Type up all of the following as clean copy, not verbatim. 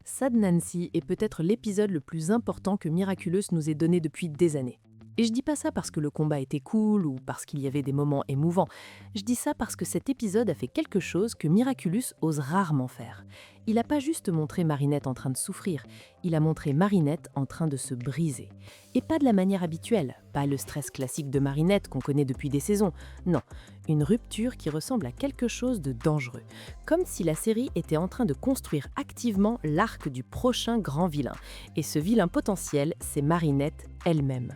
Sad Nancy est peut-être l'épisode le plus important que Miraculous nous ait donné depuis des années. Et je dis pas ça parce que le combat était cool ou parce qu'il y avait des moments émouvants. Je dis ça parce que cet épisode a fait quelque chose que Miraculous ose rarement faire. Il n'a pas juste montré Marinette en train de souffrir, il a montré Marinette en train de se briser. Et pas de la manière habituelle, pas le stress classique de Marinette qu'on connaît depuis des saisons. Non, une rupture qui ressemble à quelque chose de dangereux. Comme si la série était en train de construire activement l'arc du prochain grand vilain. Et ce vilain potentiel, c'est Marinette elle-même.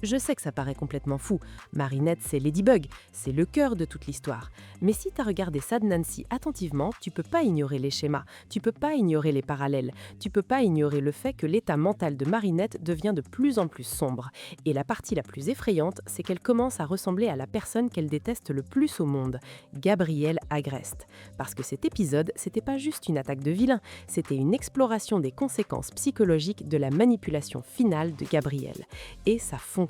Je sais que ça paraît complètement fou. Marinette, c'est Ladybug, c'est le cœur de toute l'histoire. Mais si tu as regardé Sad Nancy attentivement, tu peux pas ignorer les schémas, tu peux pas ignorer les parallèles, tu peux pas ignorer le fait que l'état mental de Marinette devient de plus en plus sombre. Et la partie la plus effrayante, c'est qu'elle commence à ressembler à la personne qu'elle déteste le plus au monde, Gabrielle Agreste. Parce que cet épisode, c'était pas juste une attaque de vilain, c'était une exploration des conséquences psychologiques de la manipulation finale de Gabrielle. Et ça fonctionne.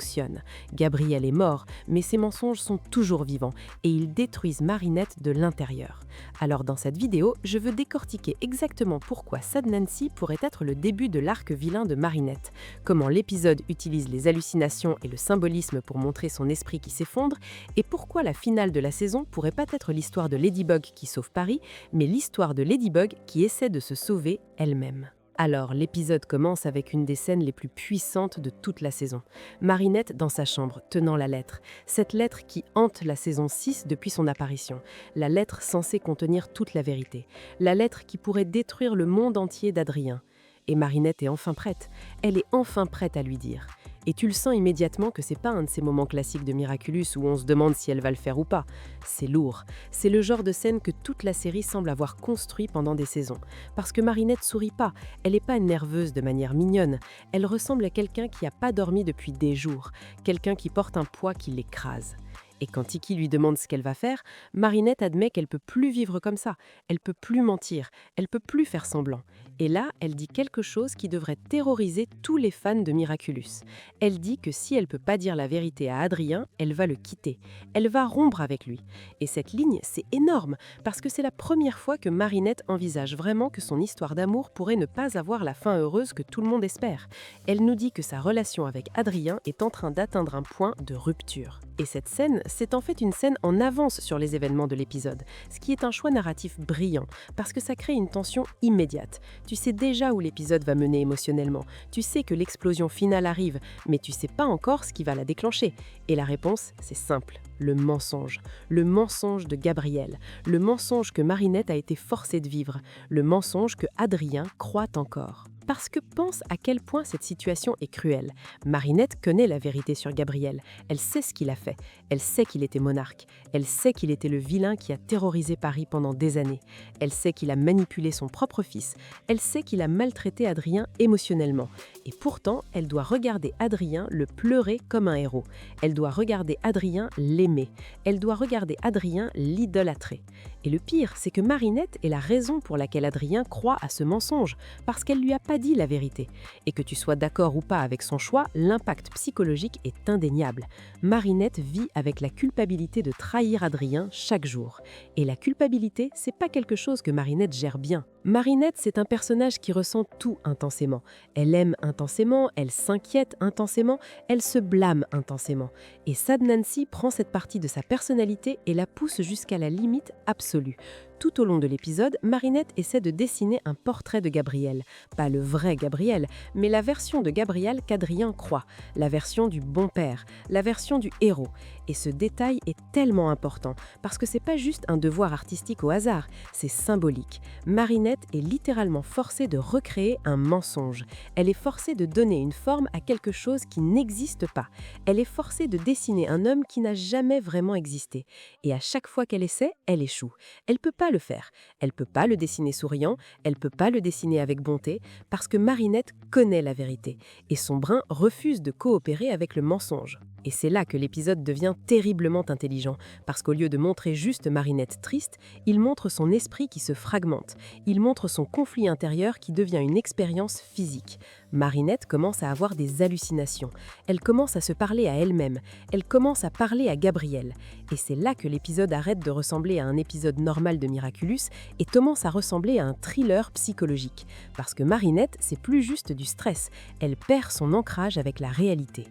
Gabriel est mort, mais ses mensonges sont toujours vivants et ils détruisent Marinette de l'intérieur. Alors dans cette vidéo, je veux décortiquer exactement pourquoi Sad Nancy pourrait être le début de l'arc vilain de Marinette, comment l'épisode utilise les hallucinations et le symbolisme pour montrer son esprit qui s'effondre, et pourquoi la finale de la saison pourrait pas être l'histoire de Ladybug qui sauve Paris, mais l'histoire de Ladybug qui essaie de se sauver elle-même. Alors, l'épisode commence avec une des scènes les plus puissantes de toute la saison. Marinette dans sa chambre, tenant la lettre. Cette lettre qui hante la saison 6 depuis son apparition. La lettre censée contenir toute la vérité. La lettre qui pourrait détruire le monde entier d'Adrien. Et Marinette est enfin prête. Elle est enfin prête à lui dire. Et tu le sens immédiatement que c'est pas un de ces moments classiques de Miraculous où on se demande si elle va le faire ou pas. C'est lourd. C'est le genre de scène que toute la série semble avoir construit pendant des saisons. Parce que Marinette sourit pas. Elle n'est pas nerveuse de manière mignonne. Elle ressemble à quelqu'un qui n'a pas dormi depuis des jours. Quelqu'un qui porte un poids qui l'écrase. Et quand Tiki lui demande ce qu'elle va faire, Marinette admet qu'elle peut plus vivre comme ça, elle peut plus mentir, elle peut plus faire semblant. Et là, elle dit quelque chose qui devrait terroriser tous les fans de Miraculous. Elle dit que si elle peut pas dire la vérité à Adrien, elle va le quitter. Elle va rompre avec lui. Et cette ligne, c'est énorme, parce que c'est la première fois que Marinette envisage vraiment que son histoire d'amour pourrait ne pas avoir la fin heureuse que tout le monde espère. Elle nous dit que sa relation avec Adrien est en train d'atteindre un point de rupture. Et cette scène, c'est en fait une scène en avance sur les événements de l'épisode, ce qui est un choix narratif brillant, parce que ça crée une tension immédiate. Tu sais déjà où l'épisode va mener émotionnellement, tu sais que l'explosion finale arrive, mais tu sais pas encore ce qui va la déclencher. Et la réponse, c'est simple, le mensonge. Le mensonge de Gabrielle, le mensonge que Marinette a été forcée de vivre, le mensonge que Adrien croit encore. Parce que pense à quel point cette situation est cruelle. Marinette connaît la vérité sur Gabriel. Elle sait ce qu'il a fait. Elle sait qu'il était monarque. Elle sait qu'il était le vilain qui a terrorisé Paris pendant des années. Elle sait qu'il a manipulé son propre fils. Elle sait qu'il a maltraité Adrien émotionnellement. Et pourtant, elle doit regarder Adrien le pleurer comme un héros. Elle doit regarder Adrien l'aimer. Elle doit regarder Adrien l'idolâtrer. Et le pire, c'est que Marinette est la raison pour laquelle Adrien croit à ce mensonge, parce qu'elle lui a pas dit la vérité. Et que tu sois d'accord ou pas avec son choix, l'impact psychologique est indéniable. Marinette vit avec la culpabilité de trahir Adrien chaque jour. Et la culpabilité, c'est pas quelque chose que Marinette gère bien. Marinette, c'est un personnage qui ressent tout intensément. Elle aime intensément, elle s'inquiète intensément, elle se blâme intensément. Et Sad Nancy prend cette partie de sa personnalité et la pousse jusqu'à la limite absolue. Tout au long de l'épisode, Marinette essaie de dessiner un portrait de Gabriel. Pas le vrai Gabriel, mais la version de Gabriel qu'Adrien croit, la version du bon père, la version du héros. Et ce détail est tellement important, parce que c'est pas juste un devoir artistique au hasard, c'est symbolique. Marinette est littéralement forcée de recréer un mensonge. Elle est forcée de donner une forme à quelque chose qui n'existe pas. Elle est forcée de dessiner un homme qui n'a jamais vraiment existé. Et à chaque fois qu'elle essaie, elle échoue. Elle peut pas le faire. Elle peut pas le dessiner souriant, elle peut pas le dessiner avec bonté, parce que Marinette connaît la vérité. Et son brin refuse de coopérer avec le mensonge. Et c'est là que l'épisode devient terriblement intelligent, parce qu'au lieu de montrer juste Marinette triste, il montre son esprit qui se fragmente, il montre son conflit intérieur qui devient une expérience physique. Marinette commence à avoir des hallucinations, elle commence à se parler à elle-même, elle commence à parler à Gabriel. Et c'est là que l'épisode arrête de ressembler à un épisode normal de Miraculous et commence à ressembler à un thriller psychologique. Parce que Marinette, c'est plus juste du stress, elle perd son ancrage avec la réalité.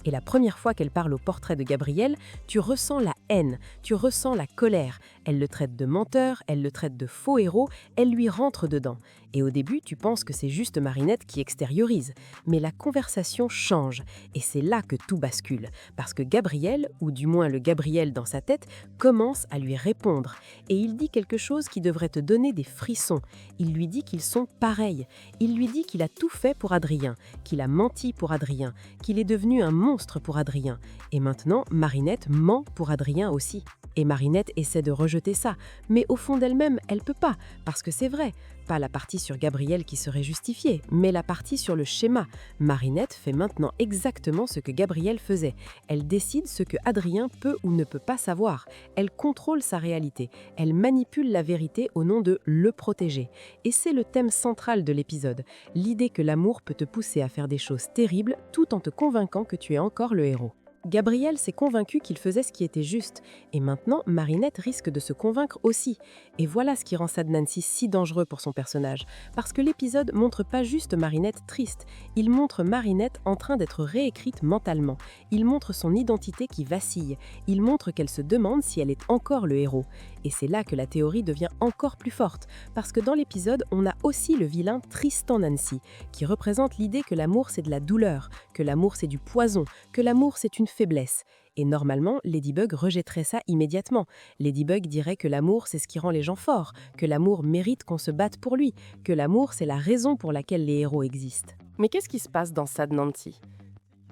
Et la première fois qu'elle parle au portrait de Gabriel, tu ressens la haine, tu ressens la colère. Elle le traite de menteur, elle le traite de faux héros, elle lui rentre dedans. Et au début, tu penses que c'est juste Marinette qui extériorise. Mais la conversation change, et c'est là que tout bascule. Parce que Gabriel, ou du moins le Gabriel dans sa tête, commence à lui répondre. Et il dit quelque chose qui devrait te donner des frissons. Il lui dit qu'ils sont pareils. Il lui dit qu'il a tout fait pour Adrien, qu'il a menti pour Adrien, qu'il est devenu un monstre pour Adrien. Et maintenant, Marinette ment pour Adrien aussi. Et Marinette essaie de rejeter ça, mais au fond d'elle-même, elle peut pas, parce que c'est vrai. Pas la partie sur Gabriel qui serait justifiée, mais la partie sur le schéma. Marinette fait maintenant exactement ce que Gabriel faisait. Elle décide ce que Adrien peut ou ne peut pas savoir. Elle contrôle sa réalité. Elle manipule la vérité au nom de le protéger. Et c'est le thème central de l'épisode. L'idée que l'amour peut te pousser à faire des choses terribles tout en te convainquant que tu es encore le héros. Gabriel s'est convaincu qu'il faisait ce qui était juste, et maintenant Marinette risque de se convaincre aussi. Et voilà ce qui rend Sad Nancy si dangereux pour son personnage, parce que l'épisode montre pas juste Marinette triste, il montre Marinette en train d'être réécrite mentalement, il montre son identité qui vacille, il montre qu'elle se demande si elle est encore le héros. Et c'est là que la théorie devient encore plus forte, parce que dans l'épisode, on a aussi le vilain Tristan Nancy, qui représente l'idée que l'amour c'est de la douleur, que l'amour c'est du poison, que l'amour c'est une faiblesse. Et normalement, Ladybug rejetterait ça immédiatement. Ladybug dirait que l'amour c'est ce qui rend les gens forts, que l'amour mérite qu'on se batte pour lui, que l'amour c'est la raison pour laquelle les héros existent. Mais qu'est-ce qui se passe dans Sad Nancy?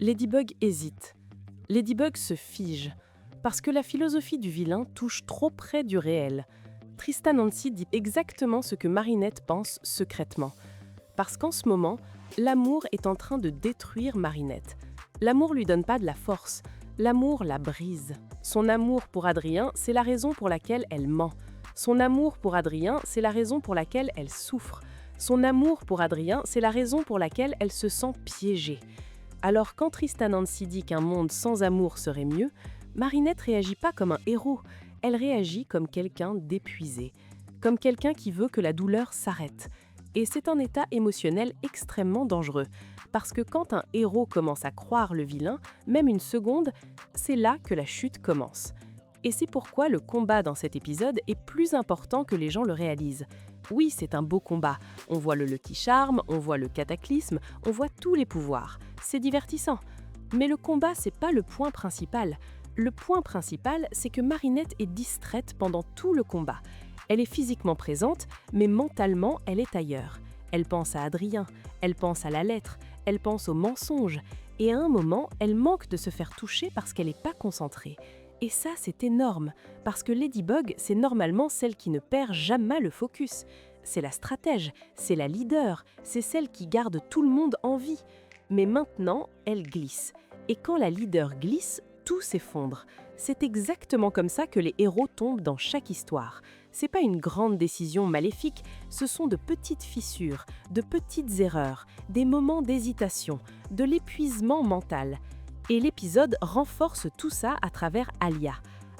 Ladybug hésite. Ladybug se fige. Parce que la philosophie du vilain touche trop près du réel. Tristan Nancy dit exactement ce que Marinette pense secrètement. Parce qu'en ce moment, l'amour est en train de détruire Marinette. L'amour lui donne pas de la force, l'amour la brise. Son amour pour Adrien, c'est la raison pour laquelle elle ment. Son amour pour Adrien, c'est la raison pour laquelle elle souffre. Son amour pour Adrien, c'est la raison pour laquelle elle se sent piégée. Alors quand Tristan Nancy dit qu'un monde sans amour serait mieux, Marinette réagit pas comme un héros, elle réagit comme quelqu'un d'épuisé, comme quelqu'un qui veut que la douleur s'arrête. Et c'est un état émotionnel extrêmement dangereux, parce que quand un héros commence à croire le vilain, même une seconde, c'est là que la chute commence. Et c'est pourquoi le combat dans cet épisode est plus important que les gens le réalisent. Oui, c'est un beau combat, on voit le Lucky Charm, on voit le cataclysme, on voit tous les pouvoirs, c'est divertissant. Mais le combat, c'est pas le point principal. Le point principal, c'est que Marinette est distraite pendant tout le combat. Elle est physiquement présente, mais mentalement, elle est ailleurs. Elle pense à Adrien, elle pense à la lettre, elle pense au mensonge. Et à un moment, elle manque de se faire toucher parce qu'elle n'est pas concentrée. Et ça, c'est énorme, parce que Ladybug, c'est normalement celle qui ne perd jamais le focus. C'est la stratège, c'est la leader, c'est celle qui garde tout le monde en vie. Mais maintenant, elle glisse. Et quand la leader glisse, tout s'effondre. C'est exactement comme ça que les héros tombent dans chaque histoire. C'est pas une grande décision maléfique, ce sont de petites fissures, de petites erreurs, des moments d'hésitation, de l'épuisement mental. Et l'épisode renforce tout ça à travers Alia.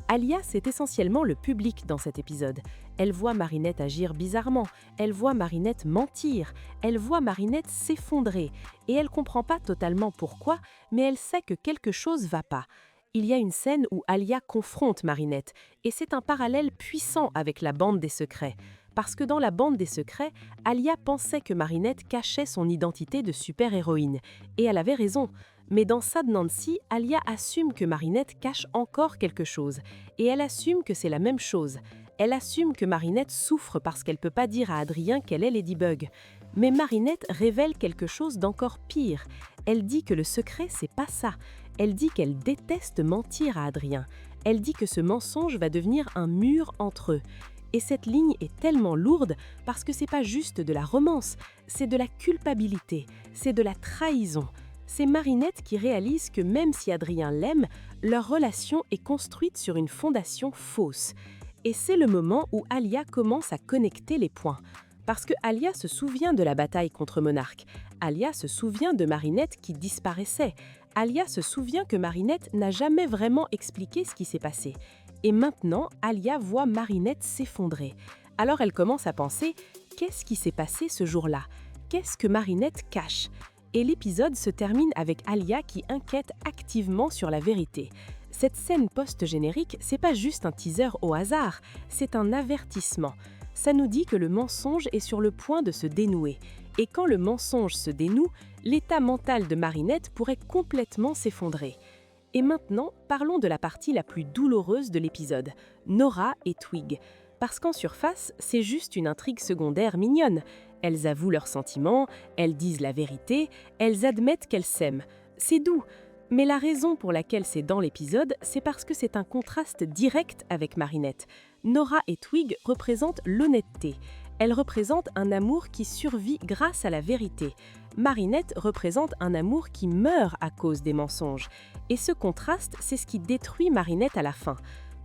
Alia, c'est essentiellement le public dans cet épisode. Elle voit Marinette agir bizarrement, elle voit Marinette mentir, elle voit Marinette s'effondrer. Et elle comprend pas totalement pourquoi, mais elle sait que quelque chose va pas. Il y a une scène où Alia confronte Marinette, et c'est un parallèle puissant avec la bande des secrets. Parce que dans la bande des secrets, Alia pensait que Marinette cachait son identité de super-héroïne. Et elle avait raison. Mais dans Sad Nancy, Alia assume que Marinette cache encore quelque chose. Et elle assume que c'est la même chose. Elle assume que Marinette souffre parce qu'elle ne peut pas dire à Adrien qu'elle est Ladybug. Mais Marinette révèle quelque chose d'encore pire. Elle dit que le secret, c'est pas ça. Elle dit qu'elle déteste mentir à Adrien. Elle dit que ce mensonge va devenir un mur entre eux. Et cette ligne est tellement lourde parce que c'est pas juste de la romance, c'est de la culpabilité, c'est de la trahison. C'est Marinette qui réalise que même si Adrien l'aime, leur relation est construite sur une fondation fausse. Et c'est le moment où Alia commence à connecter les points. Parce que Alia se souvient de la bataille contre Monarque. Alia se souvient de Marinette qui disparaissait. Alia se souvient que Marinette n'a jamais vraiment expliqué ce qui s'est passé. Et maintenant, Alia voit Marinette s'effondrer. Alors elle commence à penser « Qu'est-ce qui s'est passé ce jour-là? Qu'est-ce que Marinette cache ?» Et l'épisode se termine avec Alia qui enquête activement sur la vérité. Cette scène post-générique, c'est pas juste un teaser au hasard, c'est un avertissement. Ça nous dit que le mensonge est sur le point de se dénouer. Et quand le mensonge se dénoue, l'état mental de Marinette pourrait complètement s'effondrer. Et maintenant, parlons de la partie la plus douloureuse de l'épisode, Nora et Twig. Parce qu'en surface, c'est juste une intrigue secondaire mignonne. Elles avouent leurs sentiments, elles disent la vérité, elles admettent qu'elles s'aiment. C'est doux. Mais la raison pour laquelle c'est dans l'épisode, c'est parce que c'est un contraste direct avec Marinette. Nora et Twig représentent l'honnêteté. Elles représentent un amour qui survit grâce à la vérité. Marinette représente un amour qui meurt à cause des mensonges. Et ce contraste, c'est ce qui détruit Marinette à la fin.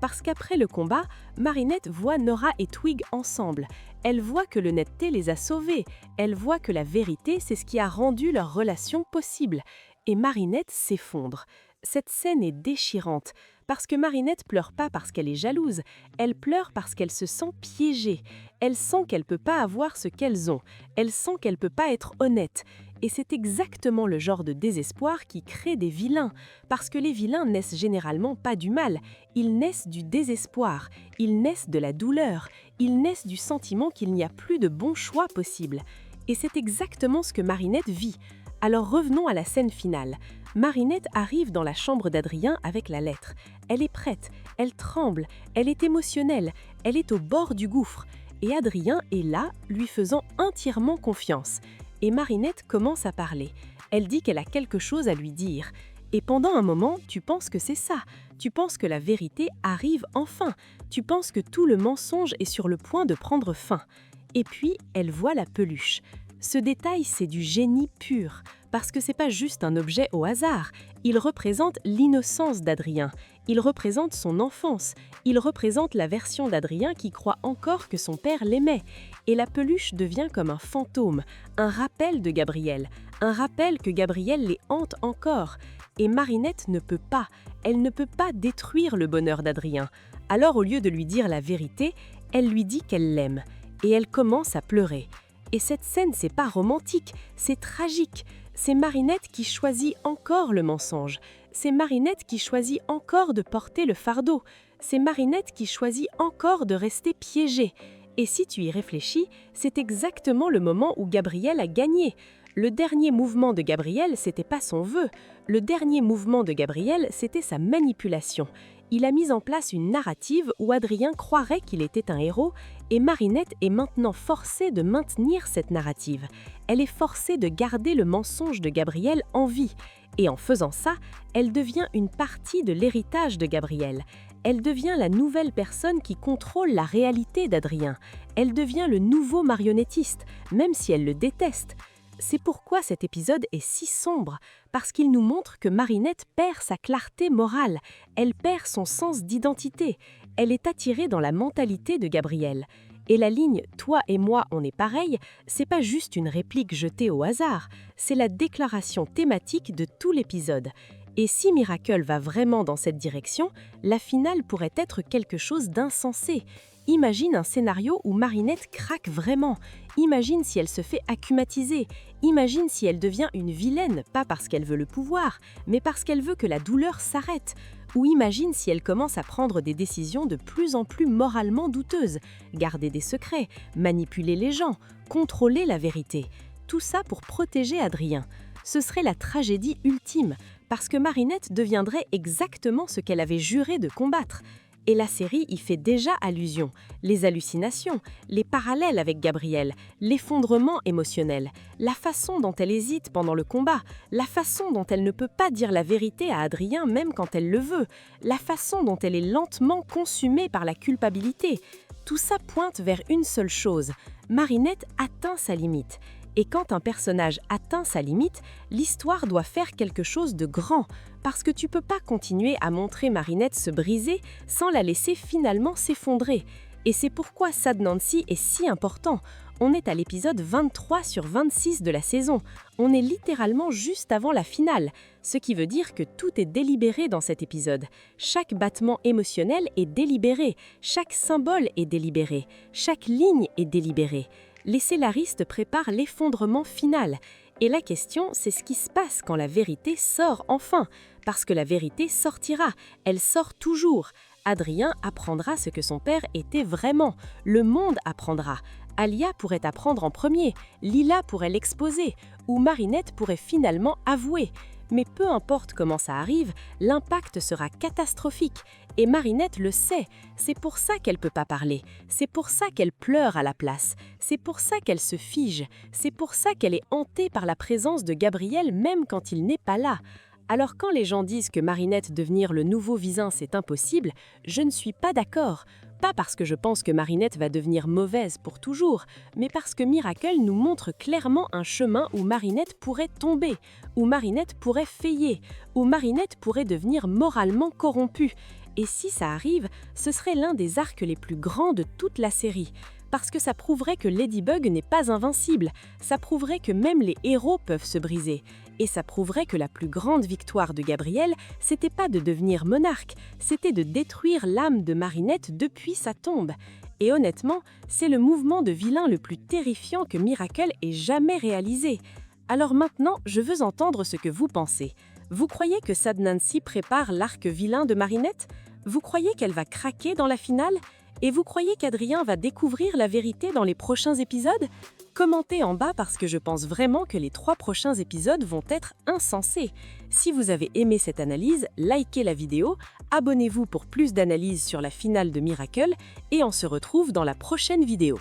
Parce qu'après le combat, Marinette voit Nora et Twig ensemble. Elle voit que l'honnêteté les a sauvés. Elle voit que la vérité, c'est ce qui a rendu leur relation possible. Et Marinette s'effondre. Cette scène est déchirante, parce que Marinette pleure pas parce qu'elle est jalouse, elle pleure parce qu'elle se sent piégée. Elle sent qu'elle peut pas avoir ce qu'elles ont, elle sent qu'elle peut pas être honnête. Et c'est exactement le genre de désespoir qui crée des vilains, parce que les vilains naissent généralement pas du mal, ils naissent du désespoir, ils naissent de la douleur, ils naissent du sentiment qu'il n'y a plus de bon choix possible. Et c'est exactement ce que Marinette vit. Alors revenons à la scène finale. Marinette arrive dans la chambre d'Adrien avec la lettre. Elle est prête, elle tremble, elle est émotionnelle, elle est au bord du gouffre. Et Adrien est là, lui faisant entièrement confiance. Et Marinette commence à parler. Elle dit qu'elle a quelque chose à lui dire. Et pendant un moment, tu penses que c'est ça. Tu penses que la vérité arrive enfin. Tu penses que tout le mensonge est sur le point de prendre fin. Et puis, elle voit la peluche. Ce détail, c'est du génie pur, parce que c'est pas juste un objet au hasard. Il représente l'innocence d'Adrien, il représente son enfance, il représente la version d'Adrien qui croit encore que son père l'aimait. Et la peluche devient comme un fantôme, un rappel de Gabriel, un rappel que Gabriel les hante encore. Et Marinette ne peut pas, elle ne peut pas détruire le bonheur d'Adrien. Alors au lieu de lui dire la vérité, elle lui dit qu'elle l'aime. Et elle commence à pleurer. Et cette scène, c'est pas romantique, c'est tragique. C'est Marinette qui choisit encore le mensonge. C'est Marinette qui choisit encore de porter le fardeau. C'est Marinette qui choisit encore de rester piégée. Et si tu y réfléchis, c'est exactement le moment où Gabriel a gagné. Le dernier mouvement de Gabriel, c'était pas son vœu. Le dernier mouvement de Gabriel, c'était sa manipulation. Il a mis en place une narrative où Adrien croirait qu'il était un héros et Marinette est maintenant forcée de maintenir cette narrative. Elle est forcée de garder le mensonge de Gabriel en vie. Et en faisant ça, elle devient une partie de l'héritage de Gabriel. Elle devient la nouvelle personne qui contrôle la réalité d'Adrien. Elle devient le nouveau marionnettiste, même si elle le déteste. C'est pourquoi cet épisode est si sombre, parce qu'il nous montre que Marinette perd sa clarté morale, elle perd son sens d'identité, elle est attirée dans la mentalité de Gabriel. Et la ligne « Toi et moi, on est pareil », c'est pas juste une réplique jetée au hasard, c'est la déclaration thématique de tout l'épisode. Et si Miracle va vraiment dans cette direction, la finale pourrait être quelque chose d'insensé. Imagine un scénario où Marinette craque vraiment. Imagine si elle se fait accumatiser. Imagine si elle devient une vilaine, pas parce qu'elle veut le pouvoir, mais parce qu'elle veut que la douleur s'arrête. Ou imagine si elle commence à prendre des décisions de plus en plus moralement douteuses. Garder des secrets, manipuler les gens, contrôler la vérité. Tout ça pour protéger Adrien. Ce serait la tragédie ultime, parce que Marinette deviendrait exactement ce qu'elle avait juré de combattre. Et la série y fait déjà allusion. Les hallucinations, les parallèles avec Gabriel, l'effondrement émotionnel, la façon dont elle hésite pendant le combat, la façon dont elle ne peut pas dire la vérité à Adrien même quand elle le veut, la façon dont elle est lentement consumée par la culpabilité. Tout ça pointe vers une seule chose. Marinette atteint sa limite. Et quand un personnage atteint sa limite, l'histoire doit faire quelque chose de grand, parce que tu peux pas continuer à montrer Marinette se briser sans la laisser finalement s'effondrer. Et c'est pourquoi Sad Nancy est si important. On est à l'épisode 23 sur 26 de la saison. On est littéralement juste avant la finale, ce qui veut dire que tout est délibéré dans cet épisode. Chaque battement émotionnel est délibéré, chaque symbole est délibéré, chaque ligne est délibérée. Les scénaristes préparent l'effondrement final. Et la question, c'est ce qui se passe quand la vérité sort enfin. Parce que la vérité sortira, elle sort toujours. Adrien apprendra ce que son père était vraiment. Le monde apprendra. Alia pourrait apprendre en premier, Lila pourrait l'exposer, ou Marinette pourrait finalement avouer. Mais peu importe comment ça arrive, l'impact sera catastrophique. Et Marinette le sait. C'est pour ça qu'elle ne peut pas parler. C'est pour ça qu'elle pleure à la place. C'est pour ça qu'elle se fige. C'est pour ça qu'elle est hantée par la présence de Gabriel même quand il n'est pas là. Alors quand les gens disent que Marinette devenir le nouveau Visin c'est impossible, je ne suis pas d'accord. Pas parce que je pense que Marinette va devenir mauvaise pour toujours, mais parce que Miracle nous montre clairement un chemin où Marinette pourrait tomber, où Marinette pourrait faillir, où Marinette pourrait devenir moralement corrompue. Et si ça arrive, ce serait l'un des arcs les plus grands de toute la série. Parce que ça prouverait que Ladybug n'est pas invincible, ça prouverait que même les héros peuvent se briser. Et ça prouverait que la plus grande victoire de Gabriel, c'était pas de devenir monarque, c'était de détruire l'âme de Marinette depuis sa tombe. Et honnêtement, c'est le mouvement de vilain le plus terrifiant que Miracle ait jamais réalisé. Alors maintenant, je veux entendre ce que vous pensez. Vous croyez que Sad Nancy prépare l'arc vilain de Marinette? Vous croyez qu'elle va craquer dans la finale? Et vous croyez qu'Adrien va découvrir la vérité dans les prochains épisodes? Commentez en bas parce que je pense vraiment que les 3 prochains épisodes vont être insensés. Si vous avez aimé cette analyse, likez la vidéo, abonnez-vous pour plus d'analyses sur la finale de Miracle et on se retrouve dans la prochaine vidéo.